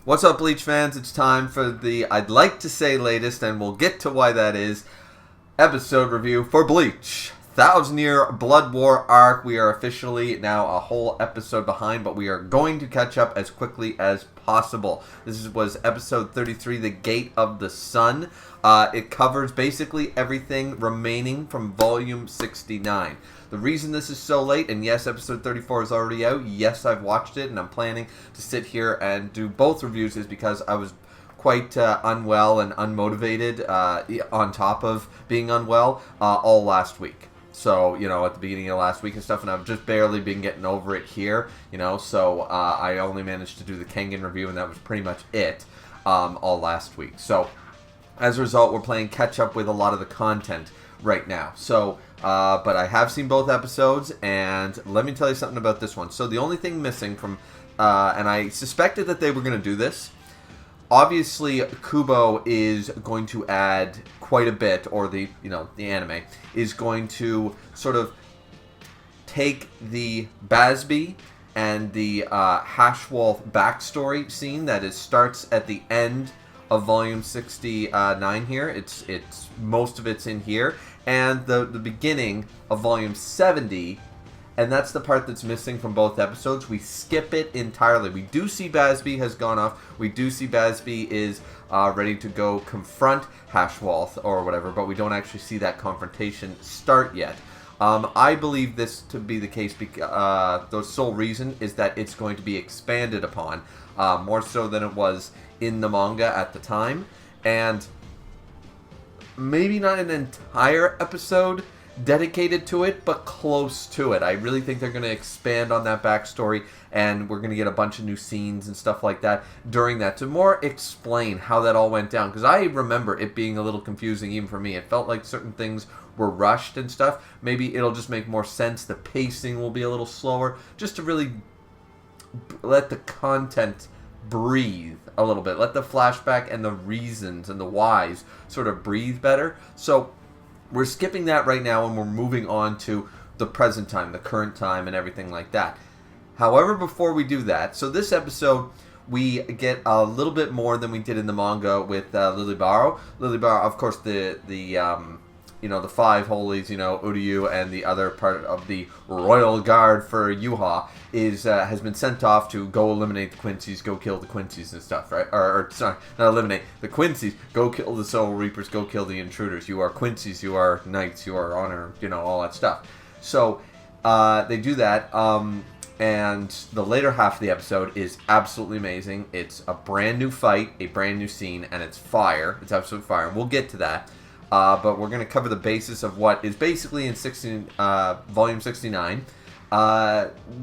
What's up, Bleach fans? It's time for the, I'd like to say latest, and we'll get to why that is, episode review for Bleach. 1,000-year Blood War arc. We are officially now a whole episode behind, but we are going to catch up as quickly as possible. This was episode 33, The Gate of the Sun. It covers basically everything remaining from volume 69. The reason this is so late, and yes, episode 34 is already out, yes, I've watched it, and I'm planning to sit here and do both reviews, is because I was quite unwell and unmotivated on top of being unwell all last week. So, you know, at the beginning of last week and stuff, and I've just barely been getting over it here, you know, so I only managed to do the Kengan review, and that was pretty much it all last week. So, as a result, we're playing catch-up with a lot of the content right now. So, but I have seen both episodes, and let me tell you something about this one. So, the only thing missing from, and I suspected that they were going to do this. Obviously, Kubo is going to add quite a bit, or the anime is going to sort of take the Basby and the Hashwolf backstory scene that starts at the end of volume 69 here. It's most of it's in here, and the beginning of volume 70. And that's the part that's missing from both episodes. We skip it entirely. We do see Basby has gone off. We do see Basby is ready to go confront Hashwolf or whatever, but we don't actually see that confrontation start yet. I believe this to be the case because the sole reason is that it's going to be expanded upon, more so than it was in the manga at the time. And maybe not an entire episode dedicated to it, but close to it. I really think they're going to expand on that backstory, and we're going to get a bunch of new scenes and stuff like that during that to more explain how that all went down, because I remember it being a little confusing even for me. It felt like certain things were rushed and stuff. Maybe it'll just make more sense. The pacing will be a little slower, just to really let the content breathe a little bit. Let the flashback and the reasons and the whys sort of breathe better. So we're skipping that right now, and we're moving on to the present time, the current time, and everything like that. However, before we do that, so this episode, we get a little bit more than we did in the manga with Lily Barrow. Lily Barrow, of course, the five holies, URYU, and the other part of the royal guard for Yuha has been sent off to go eliminate the Quincy's, go kill the Quincy's and stuff, right? Or sorry, not eliminate the Quincy's, go kill the Soul Reapers, go kill the intruders. You are Quincy's, you are knights, you are honor, all that stuff. So they do that, and the later half of the episode is absolutely amazing. It's a brand new fight, a brand new scene, and it's fire. It's absolute fire, and we'll get to that. But we're going to cover the basis of what is basically in volume 69,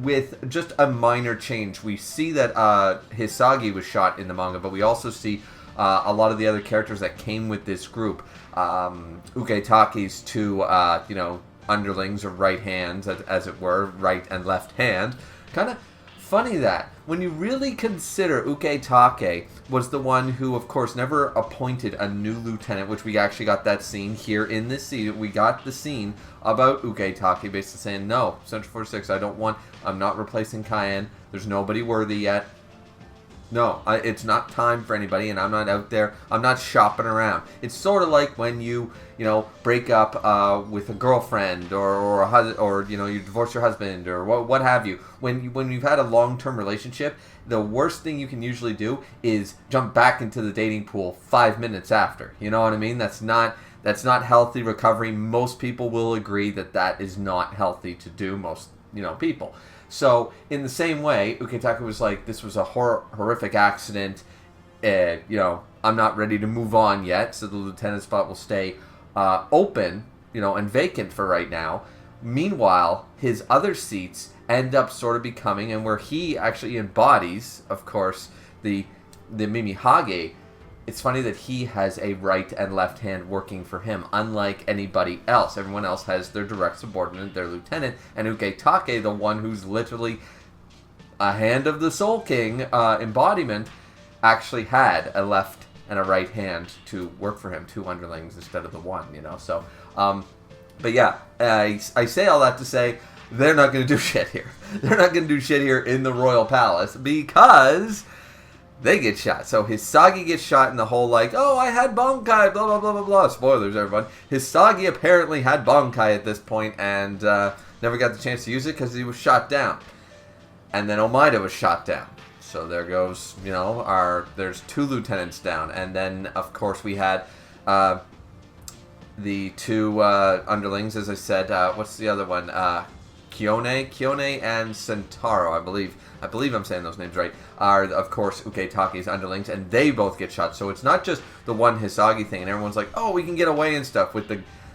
with just a minor change. We see that Hisagi was shot in the manga, but we also see a lot of the other characters that came with this group. Uketaki's two, underlings, or right hands, as it were, right and left hand. Kind of funny that when you really consider Uketake was the one who, of course, never appointed a new lieutenant, which we actually got that scene here in this scene. We got the scene about Uketake basically saying, no, Central 46, I'm not replacing Cayenne. There's nobody worthy yet. No, it's not time for anybody, and I'm not out there. I'm not shopping around. It's sort of like when you break up with a girlfriend, or a husband, or you divorce your husband, or what have you. When you've had a long-term relationship, the worst thing you can usually do is jump back into the dating pool 5 minutes after. You know what I mean? That's not healthy recovery. Most people will agree that is not healthy to do. Most people. So, in the same way, Uketake was like, this was a horrific accident, I'm not ready to move on yet, so the lieutenant spot will stay open, and vacant for right now. Meanwhile, his other seats end up sort of becoming, and where he actually embodies, of course, the Mimihage. It's funny that he has a right and left hand working for him, unlike anybody else. Everyone else has their direct subordinate, their lieutenant, and Uketake, the one who's literally a hand of the Soul King embodiment, actually had a left and a right hand to work for him, two underlings instead of the one, So, but yeah, I say all that to say they're not going to do shit here. They're not going to do shit here in the Royal Palace because they get shot. So Hisagi gets shot in the whole like, oh, I had Bankai, blah, blah, blah, blah, blah. Spoilers, everyone. Hisagi apparently had Bankai at this point and never got the chance to use it because he was shot down. And then Omaida was shot down. So there goes, you know, there's 2 lieutenants down. And then, of course, we had the 2 underlings, as I said. What's the other one? Kione and Sentaro, I believe I'm saying those names right, are, of course, Uketaki's underlings, and they both get shot. So it's not just the one Hisagi thing, and everyone's like, oh, we can get away and stuff with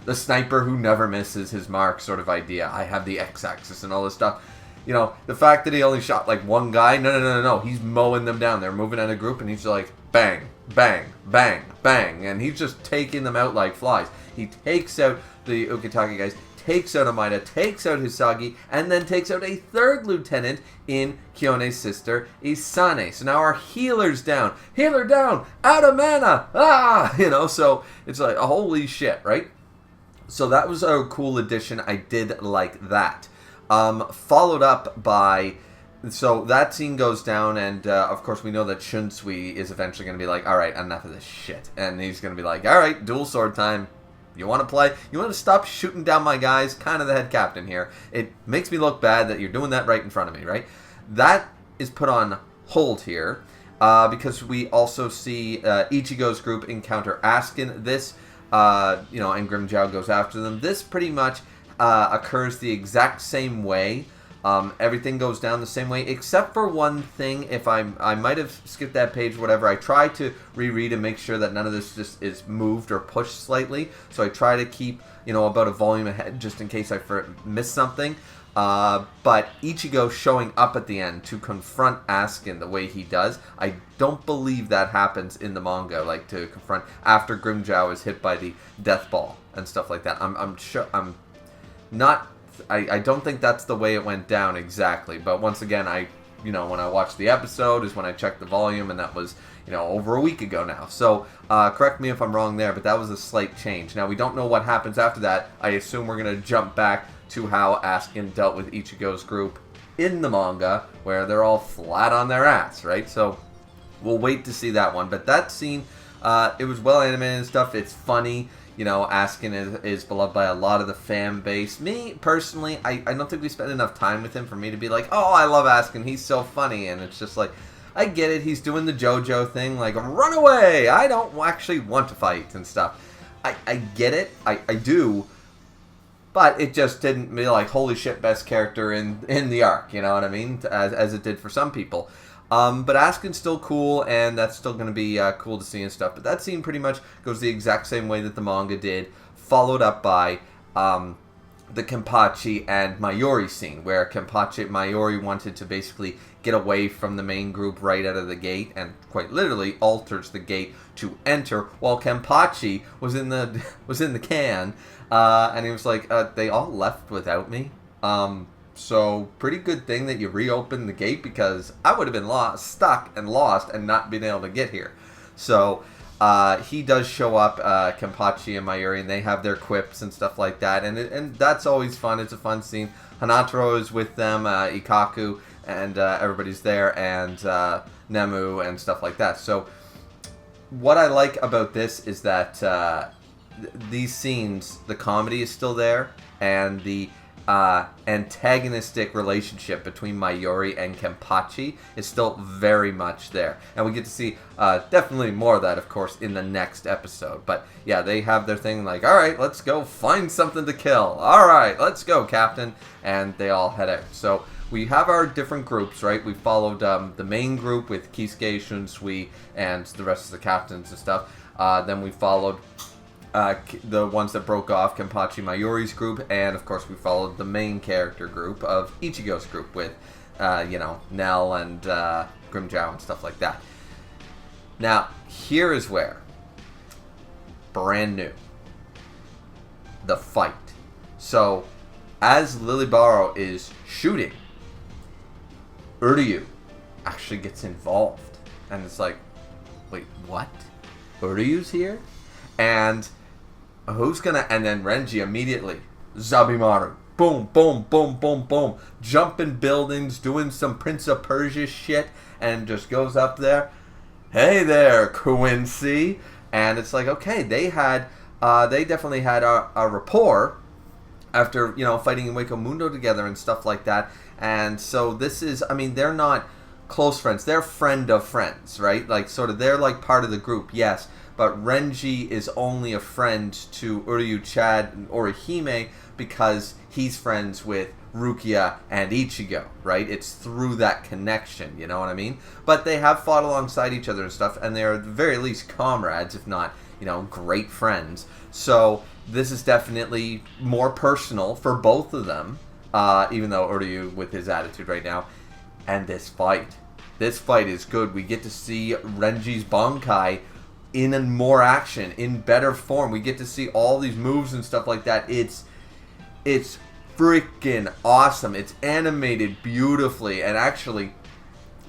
the sniper who never misses his mark sort of idea. I have the X-axis and all this stuff. You know, the fact that he only shot like one guy, no. He's mowing them down. They're moving in a group, and he's like, bang, bang, bang, bang, and he's just taking them out like flies. He takes out the Uketaki guys, takes out Omaida, takes out Hisagi, and then takes out a 3rd lieutenant in Kyone's sister, Isane. So now our healer's down. Healer down! Out of mana! Ah! You know, so it's like, holy shit, right? So that was a cool addition. I did like that. Followed up by... So that scene goes down, and of course we know that Shunsui is eventually going to be like, alright, enough of this shit. And he's going to be like, alright, dual sword time. You want to play? You want to stop shooting down my guys? Kind of the head captain here. It makes me look bad that you're doing that right in front of me, right? That is put on hold here because we also see Ichigo's group encounter Askin. This, you know, and Grimmjow goes after them. This pretty much occurs the exact same way. Everything goes down the same way, except for one thing. If I might have skipped that page, whatever. I try to reread and make sure that none of this just is moved or pushed slightly. So I try to keep, you know, about a volume ahead just in case I miss something. But Ichigo showing up at the end to confront Askin the way he does, I don't believe that happens in the manga. Like to confront after Grimmjow is hit by the death ball and stuff like that. I don't think that's the way it went down exactly, but once again, when I watched the episode is when I checked the volume, and that was, you know, over a week ago now. So, correct me if I'm wrong there, but that was a slight change. Now, we don't know what happens after that. I assume we're going to jump back to how Askin dealt with Ichigo's group in the manga, where they're all flat on their ass, right? So, we'll wait to see that one. But that scene, it was well animated and stuff. It's funny. You know, Askin is beloved by a lot of the fan base. Me, personally, I don't think we spent enough time with him for me to be like, oh, I love Askin, he's so funny. And it's just like, I get it, he's doing the JoJo thing, like, run away, I don't actually want to fight and stuff. I get it, I do, but it just didn't be like, holy shit, best character in the arc, you know what I mean? As it did for some people. But Askin's still cool, and that's still going to be cool to see and stuff. But that scene pretty much goes the exact same way that the manga did, followed up by the Kenpachi and Mayuri scene, where Kenpachi and Mayuri wanted to basically get away from the main group right out of the gate, and quite literally alters the gate to enter, while Kenpachi was in the can, and he was like, they all left without me. So, pretty good thing that you reopened the gate, because I would have been stuck and lost and not been able to get here. So, he does show up, Kenpachi and Mayuri, and they have their quips and stuff like that, and that's always fun. It's a fun scene. Hanataro is with them, Ikaku, and everybody's there, and Nemu and stuff like that. So, what I like about this is that these scenes, the comedy is still there, and the antagonistic relationship between Mayuri and Kenpachi is still very much there. And we get to see definitely more of that, of course, in the next episode. But yeah, they have their thing like, alright, let's go find something to kill. Alright, let's go, Captain. And they all head out. So we have our different groups, right? We followed the main group with Kisuke, Shunsui, and the rest of the captains and stuff. Then we followed the ones that broke off, Kenpachi Mayuri's group, and of course we followed the main character group of Ichigo's group with, Nell and Grimmjow and stuff like that. Now, here is where, brand new, the fight. So, as Lilibaro is shooting, URYU actually gets involved, and it's like, wait, what? URYU's here? And who's gonna... And then RENJI immediately. Zabimaru. Boom, boom, boom, boom, boom. Jumping buildings, doing some Prince of Persia shit, and just goes up there. hey there, Quincy. And it's like, okay, they definitely had a rapport after, fighting in Hueco Mundo together and stuff like that. And so this is, they're not close friends. They're friend of friends, right? Like, sort of, they're like part of the group, yes. But Renji is only a friend to Uryu, Chad, and Orihime because he's friends with Rukia and Ichigo, right? It's through that connection, you know what I mean? But they have fought alongside each other and stuff, and they're at the very least comrades, if not, great friends. So this is definitely more personal for both of them, even though Uryu with his attitude right now. And this fight is good. We get to see Renji's Bankai in more action, in better form. We get to see all these moves and stuff like that. It's freaking awesome. It's animated beautifully. And actually,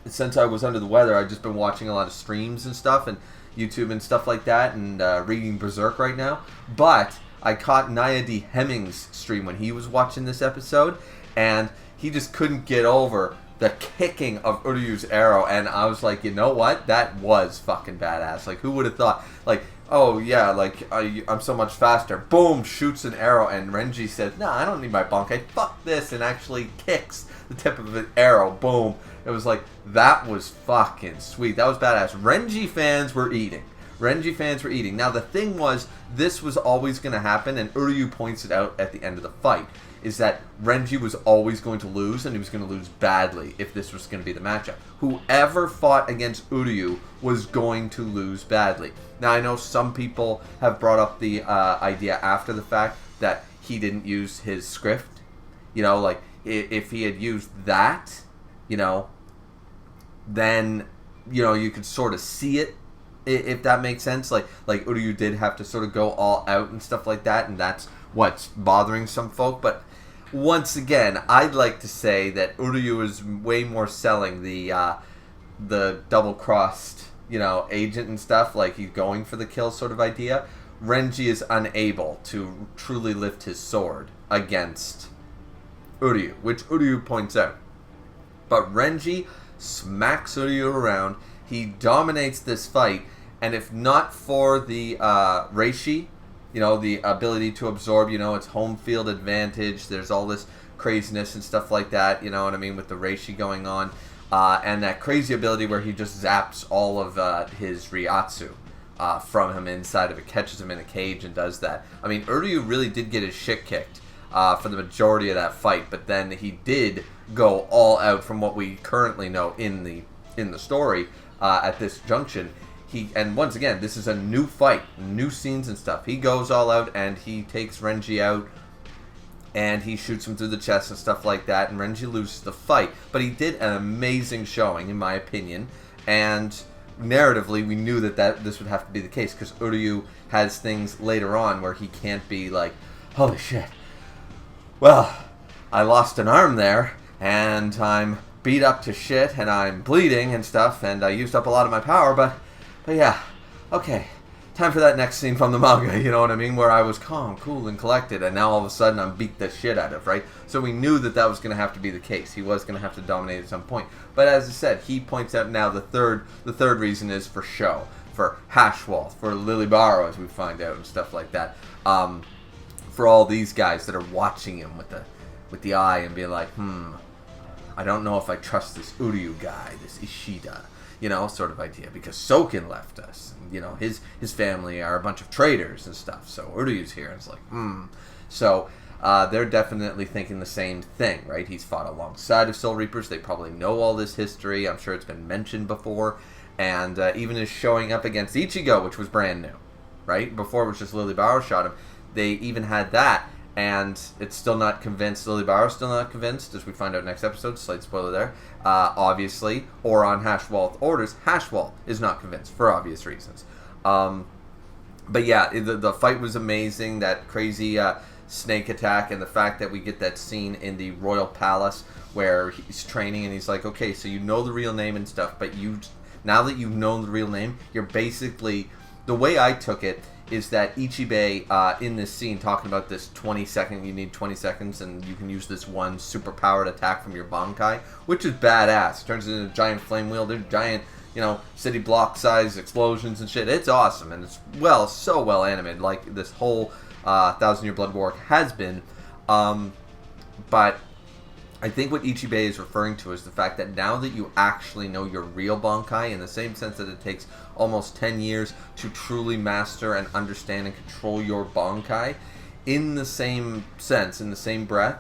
since I was under the weather, I've just been watching a lot of streams and stuff, and YouTube and stuff like that, and reading Berserk right now. But I caught Nia D. Hemming's stream when he was watching this episode, and he just couldn't get over the kicking of Uryu's arrow, and I was like, you know what? That was fucking badass. Like, who would have thought? Like, oh yeah, like, I'm so much faster. Boom, shoots an arrow, and Renji says, nah, I don't need my Bankai. Fuck this, and actually kicks the tip of an arrow. Boom. It was like, that was fucking sweet. That was badass. Renji fans were eating. Now, the thing was, this was always going to happen, and Uryu points it out at the end of the fight, is that Renji was always going to lose, and he was going to lose badly if this was going to be the matchup. Whoever fought against Uryu was going to lose badly. Now, I know some people have brought up the idea after the fact that he didn't use his script. Like, if he had used that, then, you could sort of see it, if that makes sense. Like Uryu did have to sort of go all out and stuff like that, and that's what's bothering some folk. But once again, I'd like to say that Uryu is way more selling the double-crossed, agent and stuff, like he's going for the kill sort of idea. Renji is unable to truly lift his sword against Uryu, which Uryu points out. But Renji smacks Uryu around. He dominates this fight, and if not for the Reishi, the ability to absorb, its home field advantage, there's all this craziness and stuff like that, with the Reishi going on, and that crazy ability where he just zaps all of his Ryatsu from him inside of it, catches him in a cage and does that. Uryu really did get his shit kicked for the majority of that fight, but then he did go all out from what we currently know in the story at this junction. And once again, this is a new fight, new scenes and stuff. He goes all out and he takes Renji out and he shoots him through the chest and stuff like that, and Renji loses the fight. But he did an amazing showing, in my opinion, and narratively we knew that this would have to be the case, because Uryu has things later on where he can't be like, holy shit, well, I lost an arm there, and I'm beat up to shit, and I'm bleeding and stuff, and I used up a lot of my power, but yeah, okay, time for that next scene from the manga, you know what I mean, where I was calm, cool, and collected, and now all of a sudden I'm beat the shit out of, right? So we knew that was going to have to be the case. He was going to have to dominate at some point. But as I said, he points out now the third reason is for show, for Hashwall, for Lilibaro, as we find out, and stuff like that. For all these guys that are watching him with the eye and being like, I don't know if I trust this Uryu guy, this Ishida, sort of idea, because Soken left us, and, his family are a bunch of traitors and stuff, so Uryu's here, and it's like, So, they're definitely thinking the same thing, right? He's fought alongside of Soul Reapers, they probably know all this history, I'm sure it's been mentioned before, and even is showing up against Ichigo, which was brand new, right? Before it was just Lilibaro shot him. They even had that, and it's still not convinced. Lilibaro's still not convinced, as we find out next episode. Slight spoiler there. Obviously, or on Hashwall orders, Hashwall is not convinced for obvious reasons. But yeah, the fight was amazing. That crazy snake attack, and the fact that we get that scene in the Royal Palace where he's training, and he's like, okay, so you know the real name and stuff, but now that you've known the real name, you're basically, the way I took it is that Ichibei, in this scene, talking about this 20-second, you need 20 seconds, and you can use this one super-powered attack from your Bankai, which is badass. Turns into a giant flame wielder, giant, city block size explosions and shit. It's awesome, and it's so well animated, like this whole 1000 Year Blood War has been. But I think what Ichibei is referring to is the fact that now that you actually know your real Bankai, in the same sense that it takes almost 10 years to truly master and understand and control your Bankai, in the same sense, in the same breath,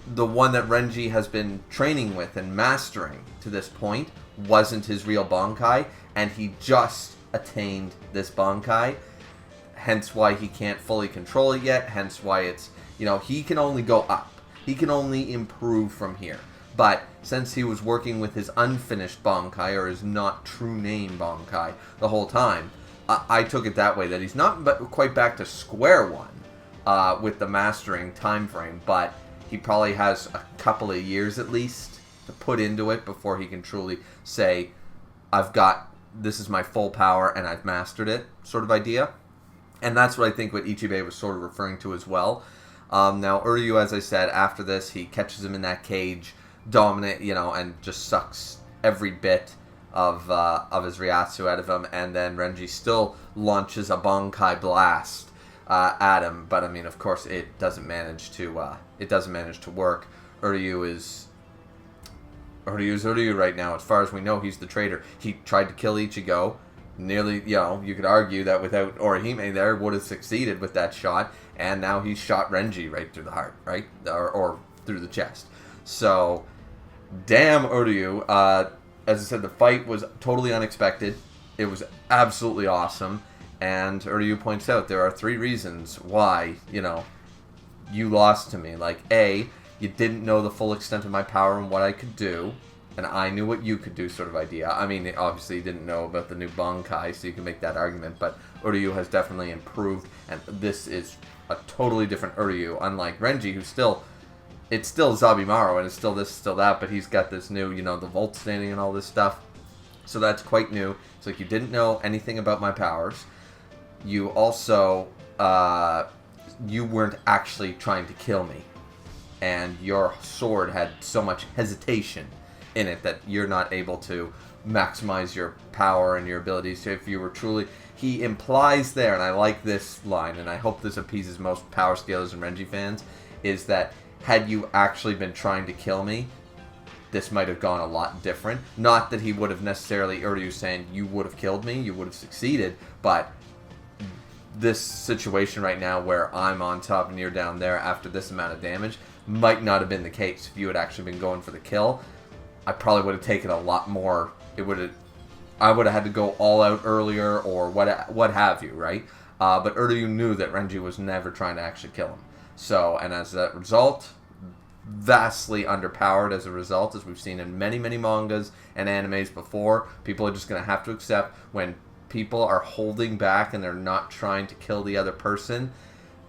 the one that Renji has been training with and mastering to this point wasn't his real Bankai, and he just attained this Bankai, hence why he can't fully control it yet, hence why it's, he can only go up. He can only improve from here. But since he was working with his unfinished Bankai, or his not true name Bankai, the whole time, I took it that way, that he's not quite back to square one with the mastering time frame, but he probably has a couple of years at least to put into it before he can truly say, this is my full power and I've mastered it, sort of idea. And that's what I think what Ichibei was sort of referring to as well. Now, URYU, as I said, after this, he catches him in that cage, dominant, and just sucks every bit of his Ryatsu out of him, and then Renji still launches a Bankai blast at him, but I mean, of course, it doesn't manage to work. URYU's URYU right now. As far as we know, he's the traitor. He tried to kill Ichigo. Nearly, you could argue that without Orihime there, would have succeeded with that shot, and now he's shot Renji right through the heart, right? Or through the chest. So, damn URYU. As I said, the fight was totally unexpected. It was absolutely awesome, and URYU points out there are 3 reasons why, you lost to me. Like, A, you didn't know the full extent of my power and what I could do, and I knew what you could do, sort of idea. I mean, obviously, you didn't know about the new Bankai, so you can make that argument, but URYU has definitely improved, and this is a totally different URYU, unlike Renji, it's still Zabimaru, and it's still this, still that, but he's got this new, the Volt standing and all this stuff, so that's quite new. It's like, you didn't know anything about my powers. You also, you weren't actually trying to kill me, and your sword had so much hesitation in it that you're not able to maximize your power and your abilities. So if you were truly, he implies there, and I like this line, and I hope this appeases most power scalers and Renji fans, is that had you actually been trying to kill me, this might have gone a lot different. Not that he would have necessarily, URYU saying you would have killed me, you would have succeeded, but this situation right now where I'm on top and you're down there after this amount of damage might not have been the case. If you had actually been going for the kill, I probably would have taken a lot more. I would have had to go all out earlier, or what have you, right? But URYU knew that Renji was never trying to actually kill him. So, and as a result, vastly underpowered as a result, as we've seen in many, many mangas and animes before. People are just going to have to accept when people are holding back and they're not trying to kill the other person,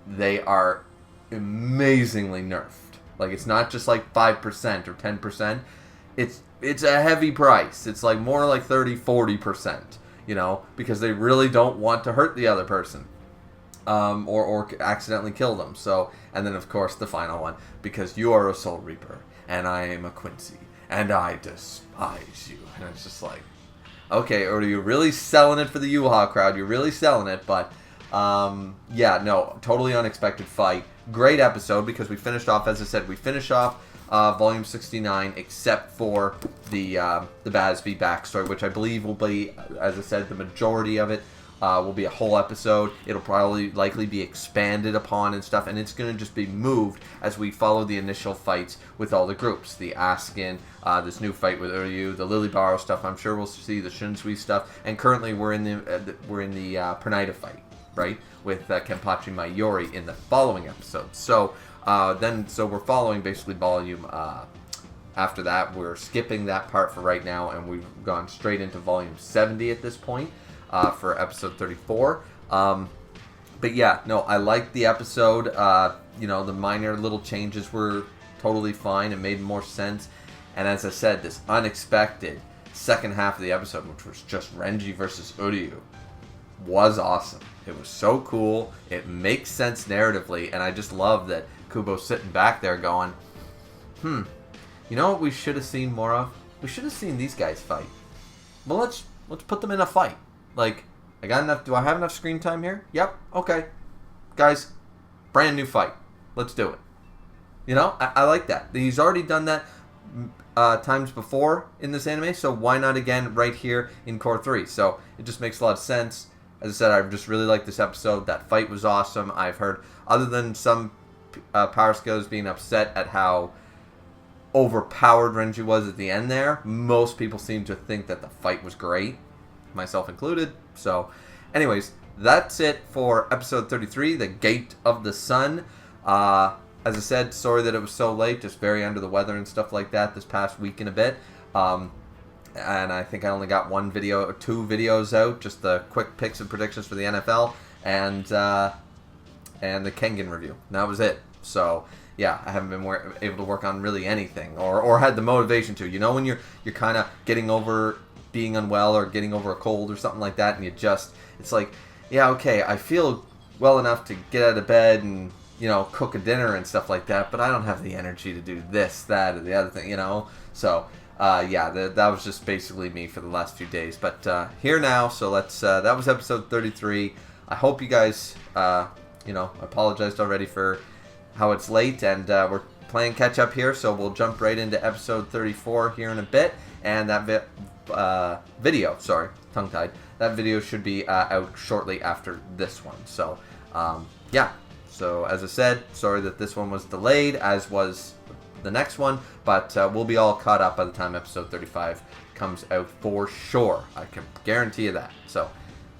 they are amazingly nerfed. Like, it's not just like 5% or 10%. It's a heavy price. It's like more like 30-40%, because they really don't want to hurt the other person, or accidentally kill them. So, and then of course the final one, because you are a Soul Reaper and I am a Quincy and I despise you. And it's just like, okay, or you're really selling it for the Yuha crowd. You're really selling it, but yeah, no, totally unexpected fight. Great episode, because we finished off, as I said, Volume 69, except for the Basby backstory, which I believe will be, as I said, the majority of it will be a whole episode. It'll probably likely be expanded upon and stuff, and it's going to just be moved as we follow the initial fights with all the groups. The Askin, this new fight with URYU, the Lilybaro stuff. I'm sure we'll see the Shinsui stuff, and currently we're in the Pernida fight, right, with Kenpachi Mayuri in the following episode. So we're following basically volume. After that, we're skipping that part for right now, and we've gone straight into volume 70 at this point for episode 34. But yeah, no, I liked the episode. The minor little changes were totally fine and made more sense. And as I said, this unexpected second half of the episode, which was just Renji versus URYU, was awesome. It was so cool. It makes sense narratively, and I just love that Kubo's sitting back there going, you know what we should have seen more of? We should have seen these guys fight. well, let's put them in a fight. Like, I got enough. Do I have enough screen time here? Yep. Okay, guys, brand new fight. Let's do it. You know, I like that. He's already done that times before in this anime, so why not again right here in Core 3? So it just makes a lot of sense. As I said, I just really liked this episode. That fight was awesome. I've heard, other than some Power Skills being upset at how overpowered Renji was at the end there, most people seem to think that the fight was great, myself included. So anyways, that's it for episode 33, The Gate of the Sun. As I said, sorry that it was so late, just very under the weather and stuff like that this past week and a bit. And I think I only got one video or two videos out, just the quick picks and predictions for the NFL and the Kengan review. And that was it. So yeah, I haven't been able to work on really anything or had the motivation to. You know, when you're kind of getting over being unwell or getting over a cold or something like that, and it's like, yeah, okay, I feel well enough to get out of bed and, you know, cook a dinner and stuff like that, but I don't have the energy to do this, that, or the other thing, you know? So, yeah, that was just basically me for the last few days. But here now, so let's, that was episode 33. I hope you guys, you know, apologized already for how it's late, and we're playing catch up here, so we'll jump right into episode 34 here in a bit, and that video, sorry, tongue-tied, that video should be out shortly after this one. So, yeah. So, as I said, sorry that this one was delayed, as was the next one, but we'll be all caught up by the time episode 35 comes out for sure. I can guarantee you that. So,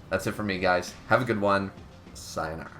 that's it for me, guys. Have a good one. Sayonara.